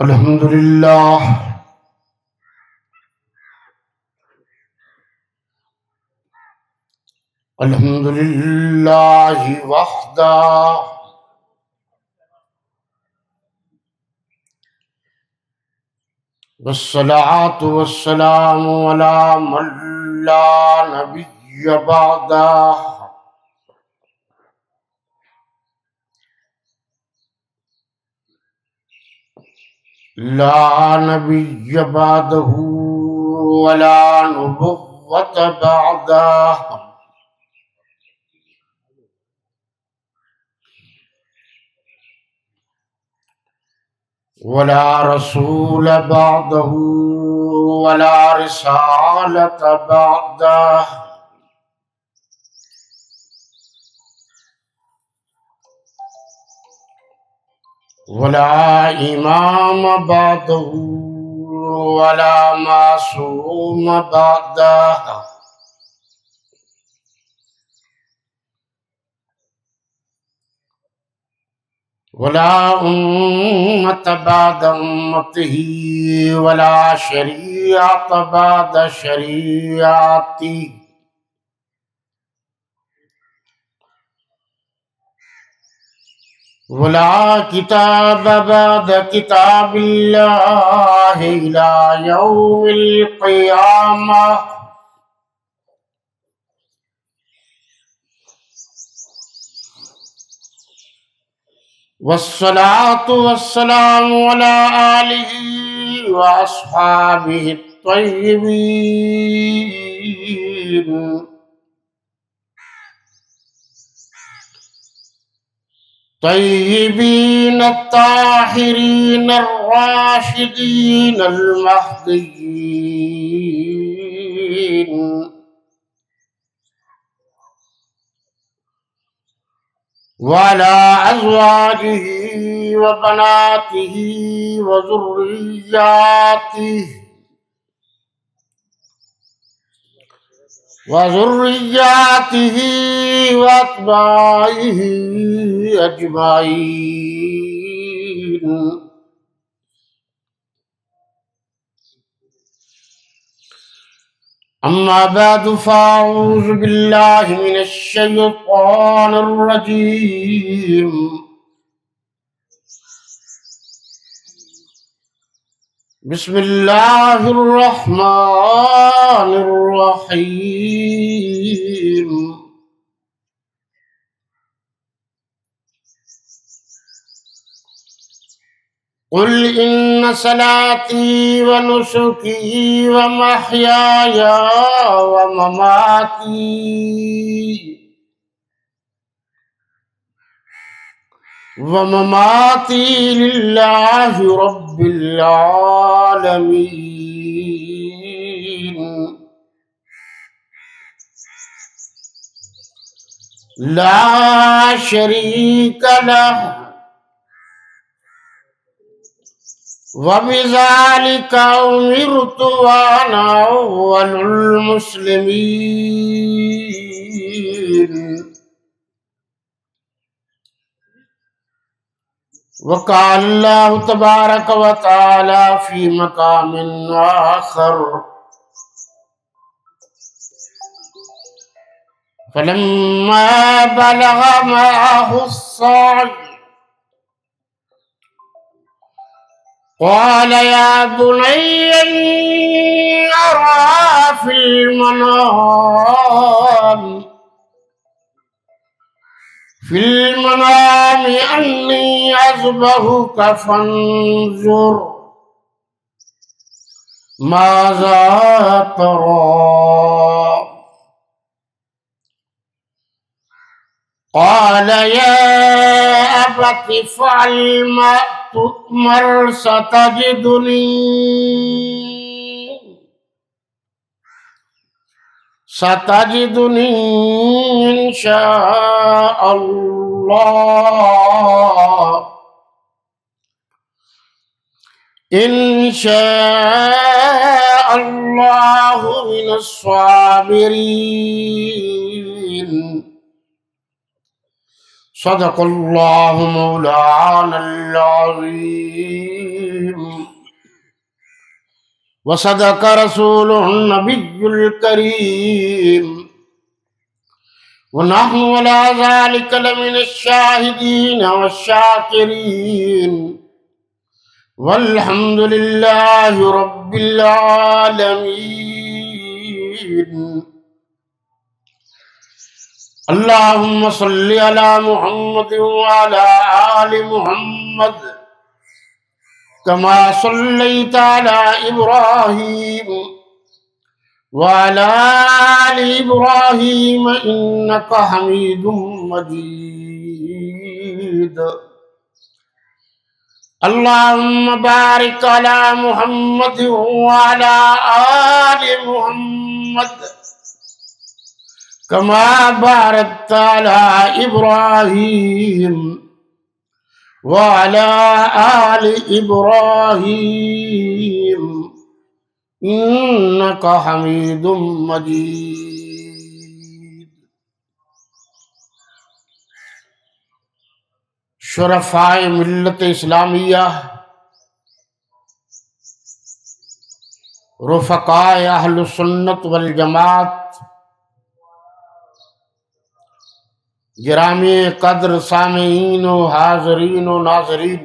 الحمد لله الحمد لله وحده والصلاة والسلام على من لا نبي بعده لا نبي بعده ولا نبوة بعده ولا رسول بعده ولا رسالة بعده ولا إمام بعده ولا معصوم بعده ولا أمة بعد أمته ولا شريعة بعد شريعته ولا كتاب بعد كتاب الله إلى يوم القيامة والصلاة والسلام على آله وأصحابه الطيبين الطاهرين الراشدين المهديين وعلى أزواجه وبناته وذرياته وأتباعه أجمعين. أما بعد فأعوذ بالله من الشيطان الرجيم. بسم الله الرحمن الرحيم. قل إن صلاتي ونسكي ومحياي ومماتي لله رب العالمين لا شريك له وبذلك أمرت وأنا أول المسلمين. وقال الله تبارك وتعالى في مقام آخر: فلما بلغ معه السعي قال يا بني إني أرى في المنام أني أذبحك فانظر ماذا ترى. قال يا أبت افعل ما تؤمر ستجدني إن شاء الله من الصابرين. صدق الله مولانا العظيم. وصدق رسوله النبي الكريم ونحن على ذلك لمن الشاهدين والشاكرين والحمد لله رب العالمين. اللهم صل على محمد وعلى آل محمد كما صليت على إبراهيم وعلى آل إبراهيم إنك حميد مجيد. اللهم بارك على محمد وعلى آل محمد كما باركت على إبراهيم وعلى آل إبراهيم إنك حميد مجيد. شرفائے ملت اسلامیہ، رفقائے اہل سنت والجماعت، گرامی قدر سامعین و حاضرین و ناظرین،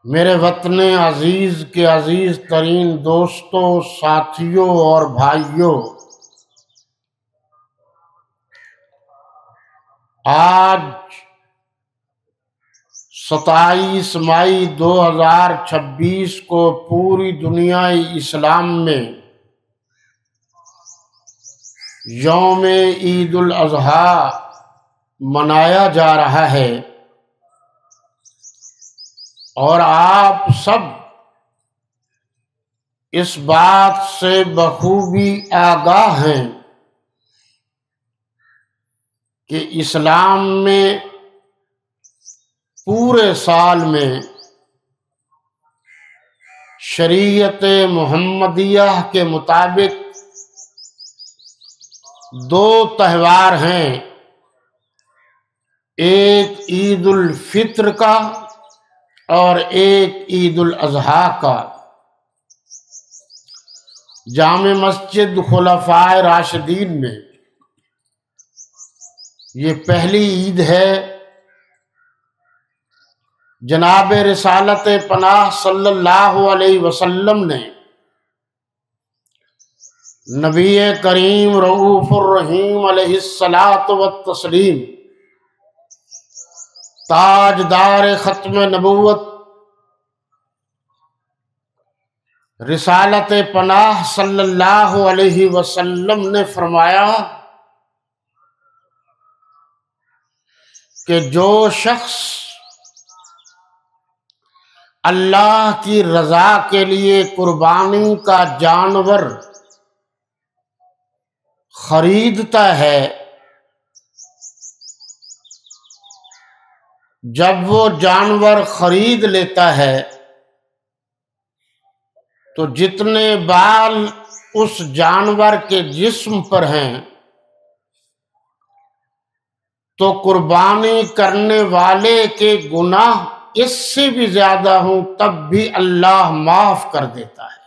میرے وطن عزیز کے عزیز ترین دوستوں، ساتھیوں اور بھائیوں، آج 27 مئی 2026 کو پوری دنیا اسلام میں یوم عید الاضحیٰ منایا جا رہا ہے، اور آپ سب اس بات سے بخوبی آگاہ ہیں کہ اسلام میں پورے سال میں شریعت محمدیہ کے مطابق 2 تہوار ہیں، ایک عید الفطر کا اور ایک عید الاضحیٰ کا۔ جامع مسجد خلفائے راشدین میں یہ پہلی عید ہے۔ جناب رسالت پناہ صلی اللہ علیہ وسلم نے نبی کریم رؤوف الرحیم علیہ الصلاۃ والتسلیم، تاجدار ختم نبوت، رسالت پناہ صلی اللہ علیہ وسلم نے فرمایا کہ جو شخص اللہ کی رضا کے لیے قربانی کا جانور خریدتا ہے، جب وہ جانور خرید لیتا ہے تو جتنے بال اس جانور کے جسم پر ہیں تو قربانی کرنے والے کے گناہ اس سے بھی زیادہ ہوں تب بھی اللہ معاف کر دیتا ہے۔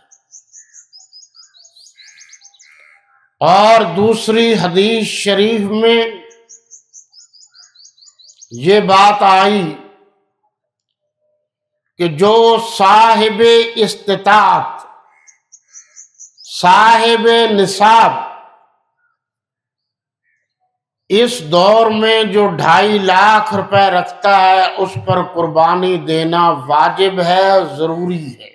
اور دوسری حدیث شریف میں یہ بات آئی کہ جو صاحب استطاعت، صاحب نصاب اس دور میں جو 2.5 لاکھ روپے رکھتا ہے، اس پر قربانی دینا واجب ہے، ضروری ہے۔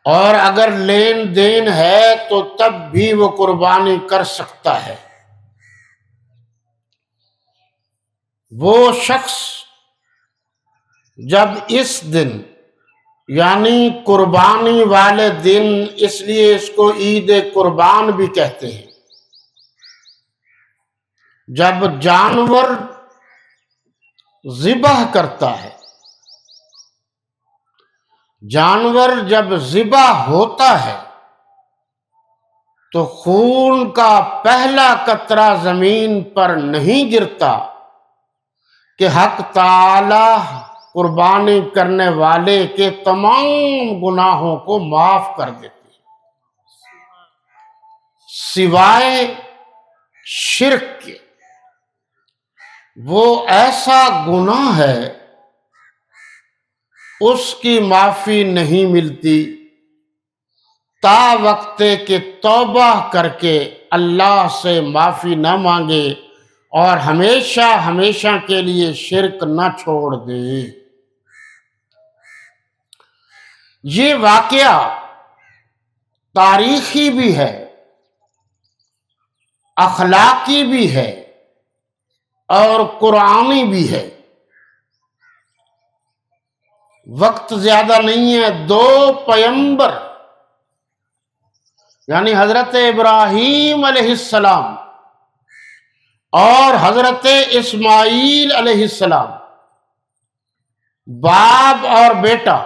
اور اگر لین دین ہے تو تب بھی وہ قربانی کر سکتا ہے۔ وہ شخص جب اس دن یعنی قربانی والے دن، اس لیے اس کو عید قربان بھی کہتے ہیں، جب جانور ذبح کرتا ہے، جانور جب ذبح ہوتا ہے تو خون کا پہلا قطرہ زمین پر نہیں گرتا کہ حق تعالی قربانی کرنے والے کے تمام گناہوں کو معاف کر دیتی ہے، سوائے شرک کے۔ وہ ایسا گناہ ہے اس کی معافی نہیں ملتی تا وقت کہ توبہ کر کے اللہ سے معافی نہ مانگے اور ہمیشہ ہمیشہ کے لیے شرک نہ چھوڑ دے۔ یہ واقعہ تاریخی بھی ہے، اخلاقی بھی ہے اور قرآنی بھی ہے۔ وقت زیادہ نہیں ہے، دو پیغمبر یعنی حضرت ابراہیم علیہ السلام اور حضرت اسماعیل علیہ السلام، باپ اور بیٹا۔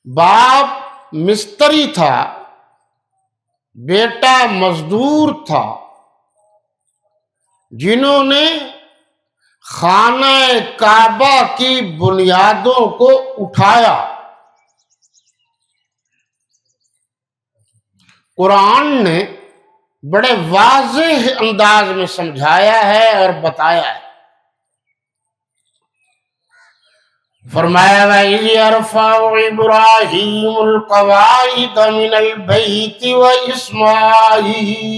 باپ مستری تھا، بیٹا مزدور تھا، جنہوں نے خانہ کعبہ کی بنیادوں کو اٹھایا۔ قرآن نے بڑے واضح انداز میں سمجھایا ہے اور بتایا ہے۔ فرمایا وَإِذْ يَرْفَعُ إِبْرَاهِيمُ الْقَوَاعِدَ مِنَ الْبَيْتِ وَإِسْمَاعِيلُ،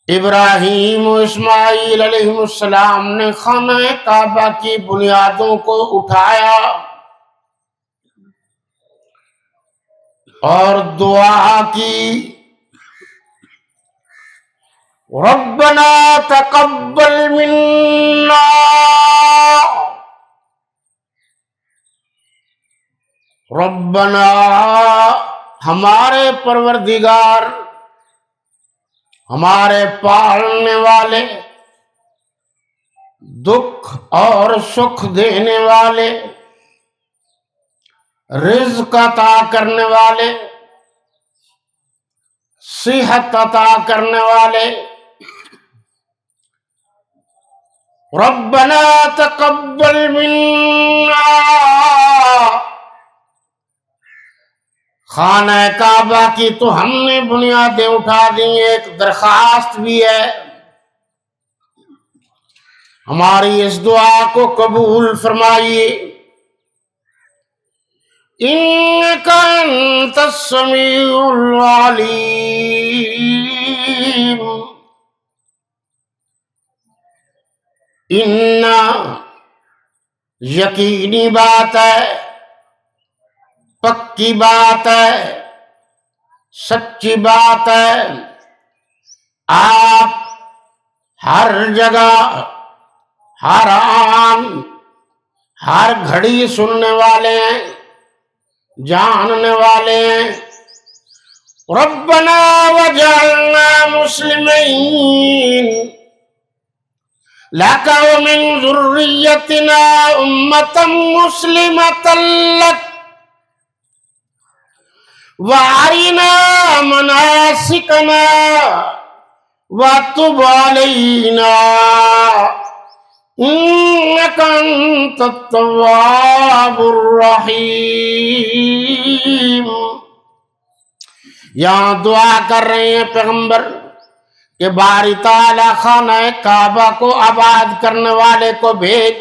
ابراہیم و اسماعیل علیہ السلام نے خانہ کعبہ کی بنیادوں کو اٹھایا اور دعا کی، ربنا تقبل منا، ربنا ہمارے پروردگار، ہمارے پالنے والے، دکھ اور سکھ دینے والے، رزق عطا کرنے والے، صحت عطا کرنے والے، ربنا تقبل منا۔ خانہ کعبہ کی تو ہم نے بنیادیں اٹھا دی، ایک درخواست بھی ہے، ہماری اس دعا کو قبول فرمائیے۔ انک انت السمیع العلیم، ان یقینی بات ہے، پکی بات ہے، سچی بات ہے، آپ ہر جگہ، ہر آن، ہر گھڑی سننے والے ہیں، جاننے والے ہیں۔ ربنا وجعلنا مسلمین لک ومن ذریتنا امة مسلمة لک وارنا مناسکنا وتب علینا انک انت التواب الرحیم۔ یہاں دعا کر رہے ہیں پیغمبر کہ باری تعالیٰ خانہ کعبہ کو آباد کرنے والے کو بھیج۔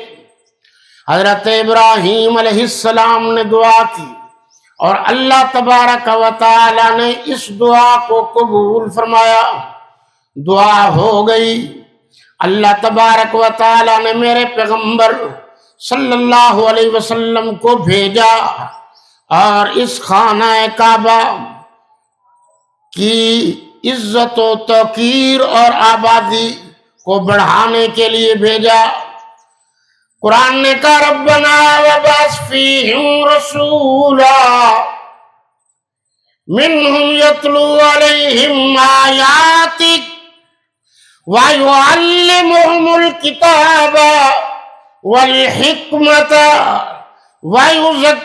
حضرت ابراہیم علیہ السلام نے دعا کی اور اللہ تبارک و تعالیٰ نے اس دعا کو قبول فرمایا، دعا ہو گئی۔ اللہ تبارک و تعالیٰ نے میرے پیغمبر صلی اللہ علیہ وسلم کو بھیجا اور اس خانہ کعبہ کی عزت و توقیر اور آبادی کو بڑھانے کے لیے بھیجا۔ قرآن نے کہا ربنا وبعث فیہم رسولا منہم یتلو علیہم آیاتک وَيُعَلِّمُهُمُ الْكِتَابَ وَالْحِكْمَةَ وَيُزَكِّيهِمْ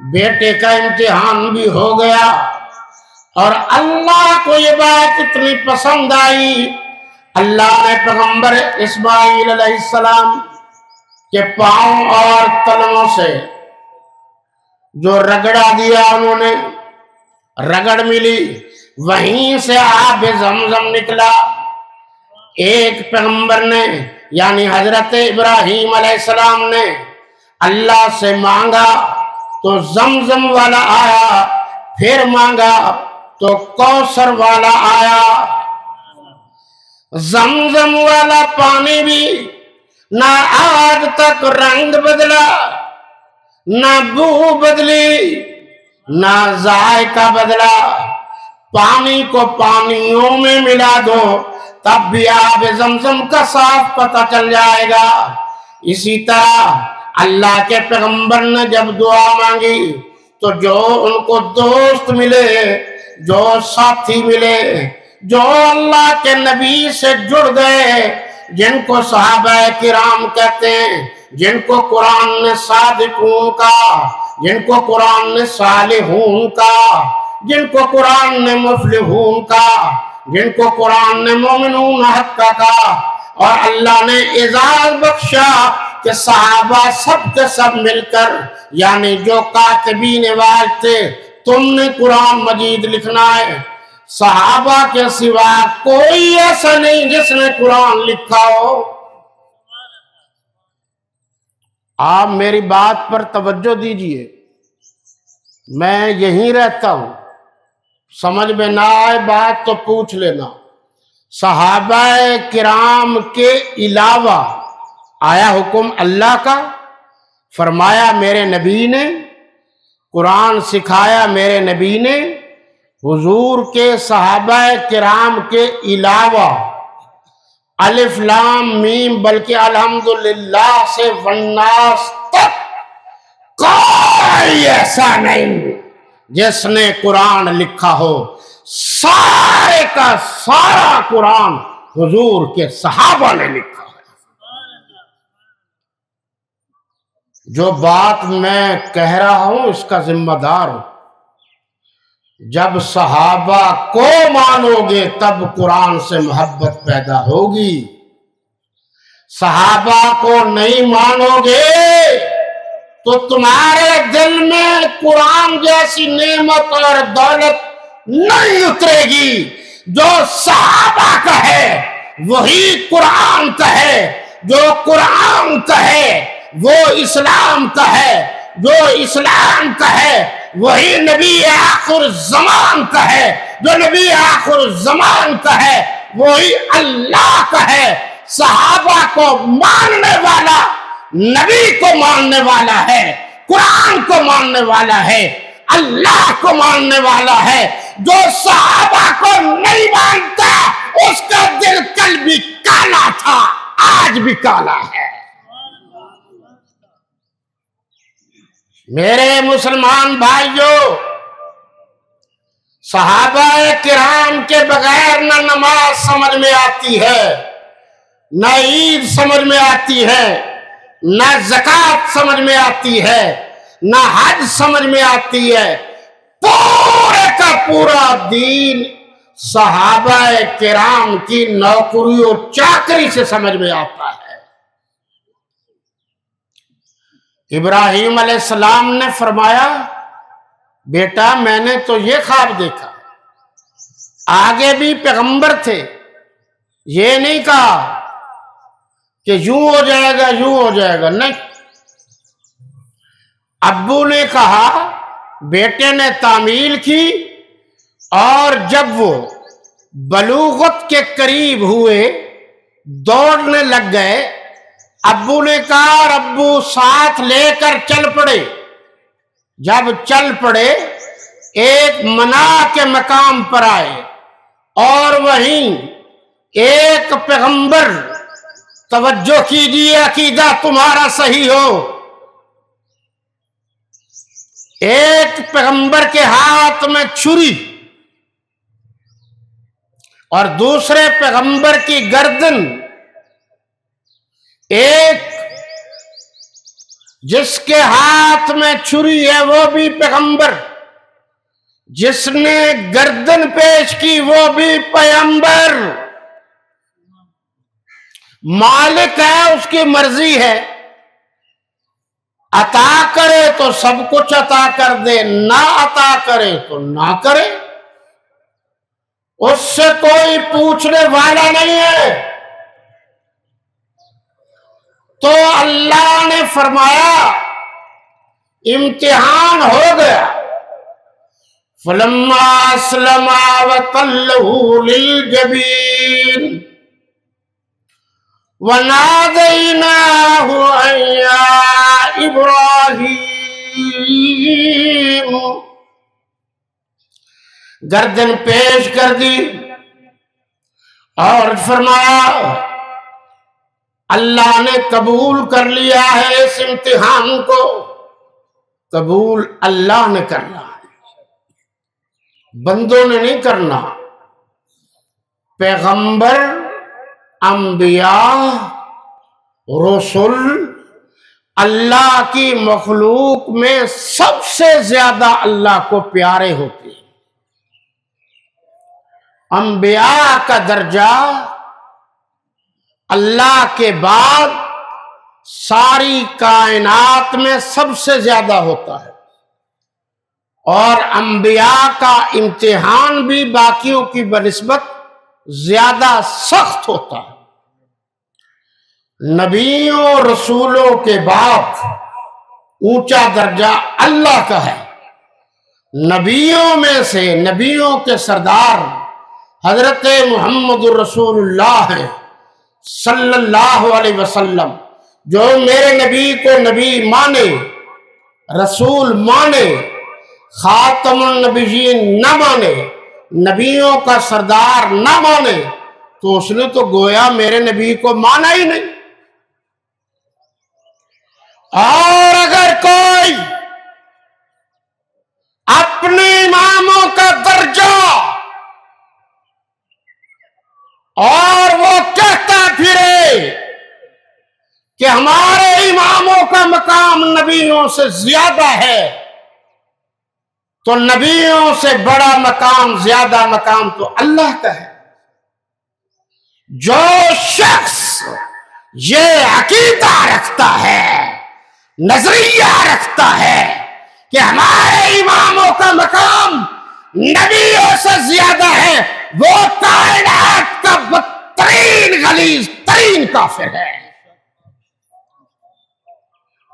بیٹے کا امتحان بھی ہو گیا، اور اللہ کو یہ بات اتنی پسند آئی، اللہ نے پیغمبر اسماعیل علیہ السلام کے پاؤں اور تلووں سے جو رگڑا دیا، انہوں نے رگڑ ملی، وہیں سے آب زمزم نکلا۔ ایک پیغمبر نے یعنی حضرت ابراہیم علیہ السلام نے اللہ سے مانگا تو زمزم والا آیا، پھر مانگا تو کوثر والا آیا۔ زمزم والا پانی بھی نہ آج تک رنگ بدلا، نہ بو بدلی، نہ ذائقہ بدلا۔ پانی کو پانیوں میں ملا دو تب بھی آب زمزم کا صاف پتہ چل جائے گا۔ اسی طرح اللہ کے پیغمبر نے جب دعا مانگی تو جو ان کو دوست ملے، جو ساتھی ملے، جو اللہ کے نبی سے جڑ گئے، جن کو صحابہ کرام کہتے ہیں، جن کو قرآن نے صادقون کہا، جن کو قرآن نے صالحون کہا، جن کو قرآن نے مفلحون کہا، جن کو قرآن نے مومنون حقا کہا، اور اللہ نے اعزاز بخشا کہ صحابہ سب کے سب مل کر، یعنی جو کاتبین واحد تھے، تم نے قرآن مجید لکھنا ہے۔ صحابہ کے سوا کوئی ایسا نہیں جس نے قرآن لکھا ہو۔ آپ میری بات پر توجہ دیجئے، میں یہیں رہتا ہوں، سمجھ میں نہ آئے بات تو پوچھ لینا۔ صحابہ کرام کے علاوہ آیا حکم اللہ کا، فرمایا میرے نبی نے، قرآن سکھایا میرے نبی نے، حضور کے صحابہ کرام کے علاوہ الف لام میم بلکہ الحمدللہ سے والناس تک کوئی ایسا نہیں جس نے قرآن لکھا ہو۔ سارے کا سارا قرآن حضور کے صحابہ نے لکھا ہے۔ جو بات میں کہہ رہا ہوں اس کا ذمہ دار ہوں۔ جب صحابہ کو مانو گے تب قرآن سے محبت پیدا ہوگی، صحابہ کو نہیں مانو گے تو تمہارے دل میں قرآن جیسی نعمت اور دولت نہیں اترے گی۔ جو صحابہ کا ہے وہی قرآن کا ہے، جو قرآن کا ہے وہ اسلام کا ہے، جو اسلام کا ہے وہی نبی آخر الزمان کا ہے، جو نبی آخر الزمان کا ہے وہی اللہ کا ہے۔ صحابہ کو ماننے والا نبی کو ماننے والا ہے، قرآن کو ماننے والا ہے، اللہ کو ماننے والا ہے۔ جو صحابہ کو نہیں مانتا اس کا دل کل بھی کالا تھا، آج بھی کالا ہے۔ میرے مسلمان بھائیوں، صحابہ کرام کے بغیر نہ نماز سمجھ میں آتی ہے، نہ عید سمجھ میں آتی ہے، نہ زکوٰۃ سمجھ میں آتی ہے، نہ حج سمجھ میں آتی ہے۔ پورے کا پورا دین صحابہ کرام کی نوکری و چاکری سے سمجھ میں آتا ہے۔ ابراہیم علیہ السلام نے فرمایا بیٹا میں نے تو یہ خواب دیکھا، آگے بھی پیغمبر تھے، یہ نہیں کہا کہ یوں ہو جائے گا یوں ہو جائے گا، نہیں۔ ابو نے کہا، بیٹے نے تعمیل کی، اور جب وہ بلوغت کے قریب ہوئے دوڑنے لگ گئے، ابو نے کہا اور ابو ساتھ لے کر چل پڑے۔ جب چل پڑے ایک منا کے مقام پر آئے اور وہیں ایک پیغمبر، توجہ کیجیے عقیدہ تمہارا صحیح ہو، ایک پیغمبر کے ہاتھ میں چھری اور دوسرے پیغمبر کی گردن ایک جس کے ہاتھ میں چھری ہے وہ بھی پیغمبر، جس نے گردن پیش کی وہ بھی پیغمبر۔ مالک ہے، اس کی مرضی ہے، عطا کرے تو سب کچھ عطا کر دے، نہ عطا کرے تو نہ کرے، اس سے کوئی پوچھنے والا نہیں ہے۔ تو اللہ نے فرمایا امتحان ہو گیا، فَلَمَّا أَسْلَمَا وَتَلَّهُ لِلْجَبِينِ وَنَادَيْنَاهُ أَن يَا إِبْرَاهِيمُ، گردن پیش کر دی اور فرمایا اللہ نے قبول کر لیا ہے، اس امتحان کو قبول اللہ نے کرنا ہے، بندوں نے نہیں کرنا۔ پیغمبر، انبیاء، رسول اللہ کی مخلوق میں سب سے زیادہ اللہ کو پیارے ہوتے ہیں۔ انبیاء کا درجہ اللہ کے بعد ساری کائنات میں سب سے زیادہ ہوتا ہے، اور انبیاء کا امتحان بھی باقیوں کی بنسبت زیادہ سخت ہوتا ہے۔ نبیوں رسولوں کے بعد اونچا درجہ اللہ کا ہے۔ نبیوں میں سے نبیوں کے سردار حضرت محمد رسول اللہ ہیں صلی اللہ علیہ وسلم، جو میرے نبی کو نبی مانے، رسول مانے، خاتم النبیین نہ مانے، نبیوں کا سردار نہ مانے، تو اس نے تو گویا میرے نبی کو مانا ہی نہیں۔ اور اگر کوئی اپنے اماموں کا درجہ اور وہ کہتا پھرے کہ ہمارے اماموں کا مقام نبیوں سے زیادہ ہے، تو نبیوں سے بڑا مقام، زیادہ مقام تو اللہ کا ہے۔ جو شخص یہ عقیدہ رکھتا ہے، نظریہ رکھتا ہے کہ ہمارے اماموں کا مقام نبیوں سے زیادہ ہے، وہ کائنات کا بدترین غلیظ ترین کافر ہے۔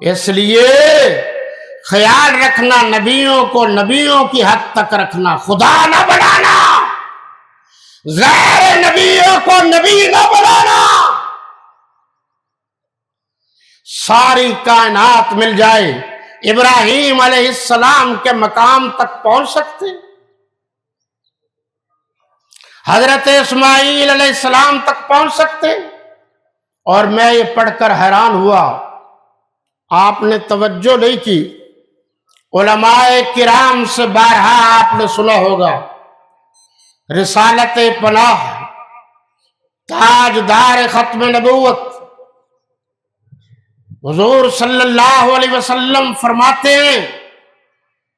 اس لیے خیال رکھنا، نبیوں کو نبیوں کی حد تک رکھنا، خدا نہ بنانا، غیر نبیوں کو نبی نہ بنانا۔ ساری کائنات مل جائے، ابراہیم علیہ السلام کے مقام تک پہنچ سکتے، حضرت اسماعیل علیہ السلام تک پہنچ سکتے۔ اور میں یہ پڑھ کر حیران ہوا، آپ نے توجہ نہیں کی، علماء کرام سے بارہا آپ نے سنا ہوگا، رسالت پناہ، تاجدار ختم نبوت، حضور صلی اللہ علیہ وسلم فرماتے ہیں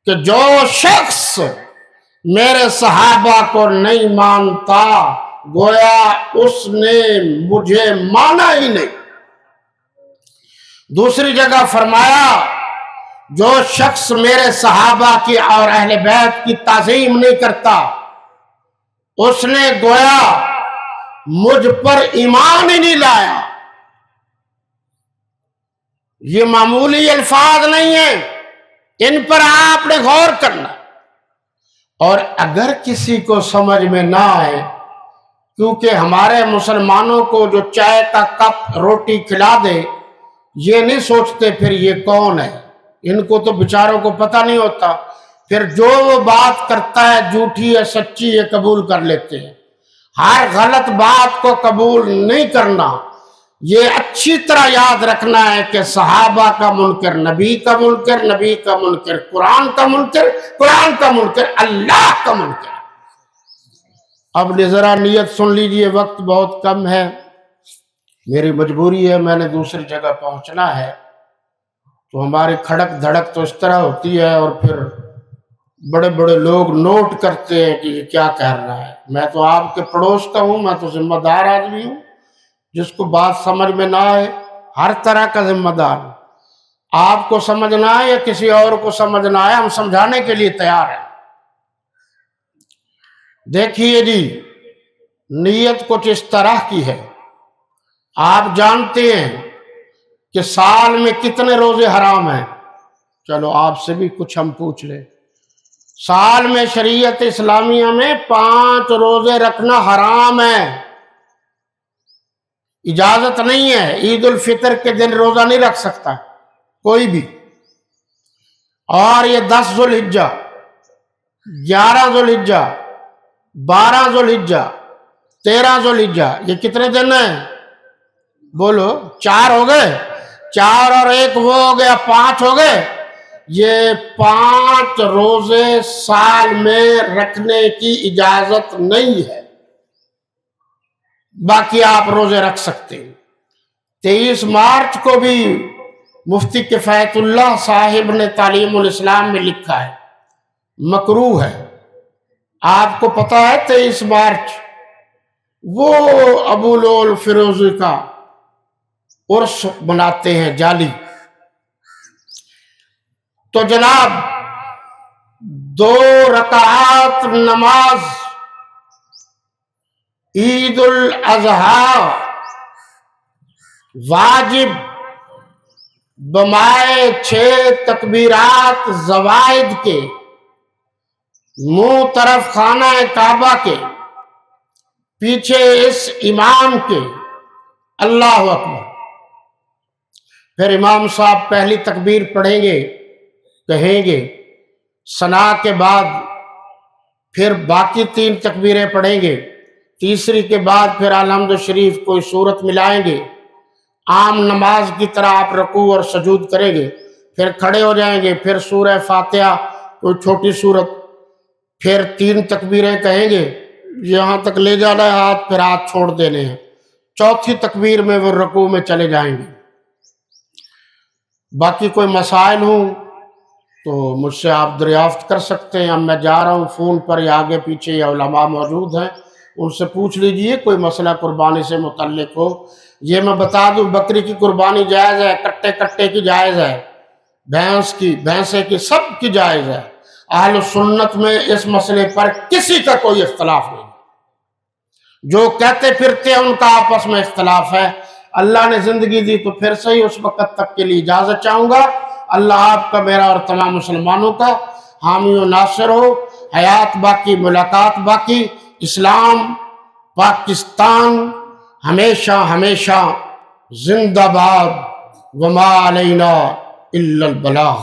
کہ جو شخص میرے صحابہ کو نہیں مانتا گویا اس نے مجھے مانا ہی نہیں۔ دوسری جگہ فرمایا جو شخص میرے صحابہ کی اور اہل بیت کی تعظیم نہیں کرتا اس نے گویا مجھ پر ایمان ہی نہیں لایا۔ یہ معمولی الفاظ نہیں ہیں، ان پر آپ نے غور کرنا۔ اور اگر کسی کو سمجھ میں نہ آئے، کیونکہ ہمارے مسلمانوں کو جو چائے کا کپ روٹی کھلا دے یہ نہیں سوچتے پھر یہ کون ہے، ان کو تو بیچاروں کو پتہ نہیں ہوتا، پھر جو وہ بات کرتا ہے جھوٹی ہے سچی ہے قبول کر لیتے ہیں۔ ہر غلط بات کو قبول نہیں کرنا، یہ اچھی طرح یاد رکھنا ہے کہ صحابہ کا منکر نبی کا منکر، نبی کا منکر قرآن کا منکر، قرآن کا منکر اللہ کا منکر۔ اب ذرا نیت سن لیجئے، وقت بہت کم ہے، میری مجبوری ہے، میں نے دوسری جگہ پہنچنا ہے۔ تو ہماری کھڑک دھڑک تو اس طرح ہوتی ہے، اور پھر بڑے بڑے لوگ نوٹ کرتے ہیں کہ یہ کیا کہہ رہا ہے۔ میں تو آپ کے پڑوس کا ہوں، میں تو ذمہ دار آدمی ہوں، جس کو بات سمجھ میں نہ آئے ہر طرح کا ذمہ دار ہوں۔ آپ کو سمجھنا ہے یا کسی اور کو سمجھنا ہے، ہم سمجھانے کے لیے تیار ہیں۔ دیکھیے جی، نیت کچھ اس طرح کی ہے، آپ جانتے ہیں کہ سال میں کتنے روزے حرام ہیں؟ چلو آپ سے بھی کچھ ہم پوچھ لیں۔ سال میں شریعت اسلامیہ میں 5 روزے رکھنا حرام ہے، اجازت نہیں ہے۔ عید الفطر کے دن روزہ نہیں رکھ سکتا کوئی بھی۔ اور یہ 10 ذوالحجہ، 11 ذوالحجہ، 12 ذوالحجہ، 13 ذوالحجہ، یہ کتنے دن ہیں؟ بولو، 4 ہو گئے، 4 اور 1 وہ ہو گیا، 5 ہو گئے۔ یہ 5 روزے سال میں رکھنے کی اجازت نہیں ہے، باقی آپ روزے رکھ سکتے ہیں۔ 23 مارچ کو بھی مفتی کفایت اللہ صاحب نے تعلیم الاسلام میں لکھا ہے مکروہ ہے۔ آپ کو پتا ہے 23 مارچ وہ ابو لول فیروزی کا عرس مناتے ہیں جعلی۔ تو جناب 2 رکعات نماز عید الاضحیٰ واجب بمائے 6 تکبیرات زوائد کے، منہ طرف خانہ کعبہ کے، پیچھے اس امام کے، اللہ اکبر۔ پھر امام صاحب پہلی تکبیر پڑھیں گے، کہیں گے، ثنا کے بعد پھر باقی 3 تکبیریں پڑھیں گے، تیسری کے بعد پھر الحمد شریف کوئی سورت ملائیں گے، عام نماز کی طرح آپ رکوع اور سجود کریں گے، پھر کھڑے ہو جائیں گے، پھر سورہ فاتحہ کوئی چھوٹی سورت، پھر 3 تکبیریں کہیں گے، یہاں تک لے جانا ہے ہاتھ، پھر ہاتھ چھوڑ دینے ہیں، چوتھی تکبیر میں وہ رکوع میں چلے جائیں گے۔ باقی کوئی مسائل ہوں تو مجھ سے آپ دریافت کر سکتے ہیں، اب میں جا رہا ہوں فون پر، یا آگے پیچھے یا علماء موجود ہیں، ان سے پوچھ لیجئے کوئی مسئلہ قربانی سے متعلق ہو۔ یہ میں بتا دوں، بکری کی قربانی جائز ہے، کٹے کی جائز ہے، بھینسے کی، سب کی جائز ہے۔ اہل سنت میں اس مسئلے پر کسی کا کوئی اختلاف نہیں، جو کہتے پھرتے ہیں ان کا آپس میں اختلاف ہے۔ اللہ نے زندگی دی تو پھر صحیح، اس وقت تک کے لیے اجازت چاہوں گا۔ اللہ آپ کا، میرا اور تمام مسلمانوں کا حامی و ناصر ہو۔ حیات باقی، ملاقات باقی۔ اسلام، پاکستان ہمیشہ ہمیشہ زندہ باد، وما علینا الا البلاغ۔